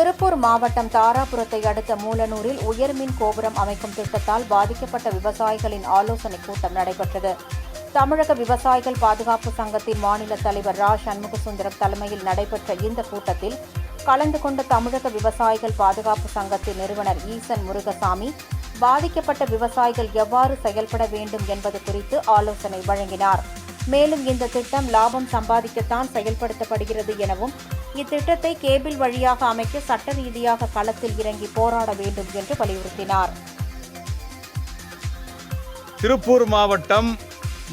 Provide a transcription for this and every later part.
திருப்பூர் மாவட்டம் தாராபுரத்தை அடுத்த மூலனூரில் உயர்மின் கோபுரம் அமைக்கும் திட்டத்தால் பாதிக்கப்பட்ட விவசாயிகளின் ஆலோசனைக் கூட்டம் நடைபெற்றது. தமிழக விவசாயிகள் பாதுகாப்பு சங்கத்தின் மாநில தலைவர் ரா. சண்முகசுந்தரம் தலைமையில் நடைபெற்ற இந்த கூட்டத்தில் கலந்து கொண்ட தமிழக விவசாயிகள் பாதுகாப்பு சங்கத்தின் நிறுவனர் ஈசன் முருகசாமி பாதிக்கப்பட்ட விவசாயிகள் எவ்வாறு செயல்பட வேண்டும் என்பது குறித்து ஆலோசனை வழங்கினார். மேலும் இந்த திட்டம் லாபம் சம்பாதிக்கத்தான் செயல்படுத்தப்படுகிறது எனவும் இத்திட்டத்தை கேபிள் வழியாக அமைக்க சட்ட ரீதியாக களத்தில் இறங்கி போராட வேண்டும் என்று வலியுறுத்தினார். திருப்பூர் மாவட்டம்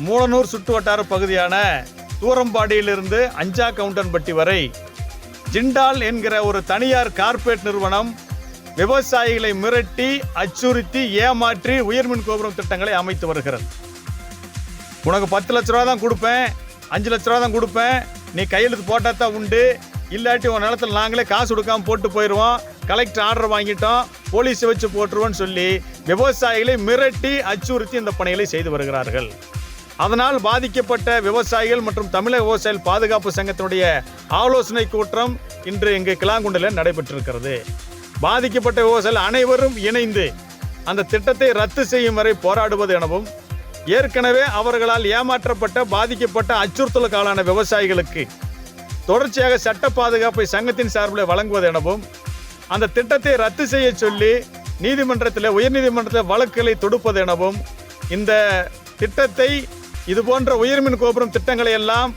மூலனூர் சுற்றுவட்டார பகுதியான தூரம்பாடியிலிருந்து அஞ்சா கவுண்டன்பட்டி வரை ஜிண்டால் என்கிற ஒரு தனியார் கார்ப்பரேட் நிறுவனம் விவசாயிகளை மிரட்டி, அச்சுறுத்தி, ஏமாற்றி உயர்மின் கோபுரம் திட்டங்களை அமைத்து வருகிறது. உனக்கு 10 லட்ச ரூபா தான் கொடுப்பேன், 5 லட்ச ரூபா தான் கொடுப்பேன், நீ கையெழுத்து போட்டால் தான் உண்டு, இல்லாட்டி உன் நிலத்தில் நாங்களே காசு கொடுக்காமல் போட்டு போயிடுவோம், கலெக்டர் ஆர்டர் வாங்கிட்டோம், போலீஸை வச்சு போட்டுருவோன்னு சொல்லி விவசாயிகளை மிரட்டி, அச்சுறுத்தி இந்த பணிகளை செய்து வருகிறார்கள். அதனால் பாதிக்கப்பட்ட விவசாயிகள் மற்றும் தமிழக விவசாயிகள் பாதுகாப்பு சங்கத்தினுடைய ஆலோசனை கூட்டம் இன்று இங்கு கிளாங்குண்டில் நடைபெற்றிருக்கிறது. பாதிக்கப்பட்ட விவசாயிகள் அனைவரும் இணைந்து அந்த திட்டத்தை ரத்து செய்யும் வரை போராடுவது எனவும், ஏற்கனவே அவர்களால் ஏமாற்றப்பட்ட, பாதிக்கப்பட்ட, அச்சுறுத்தலுக்கு ஆளான விவசாயிகளுக்கு தொடர்ச்சியாக சட்ட பாதுகாப்பை சங்கத்தின் சார்பில் வழங்குவது எனவும், அந்த திட்டத்தை ரத்து செய்ய சொல்லி உயர்நீதிமன்றத்தில் வழக்குகளை தொடுப்பது எனவும், இந்த திட்டத்தை இதுபோன்ற உயர்மின் கோபுரம் திட்டங்களை எல்லாம்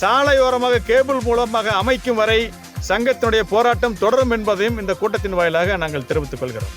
சாலையோரமாக கேபிள் மூலமாக அமைக்கும் வரை சங்கத்தினுடைய போராட்டம் தொடரும் என்பதையும் இந்த கூட்டத்தின் வாயிலாக நாங்கள் தெரிவித்துக் கொள்கிறோம்.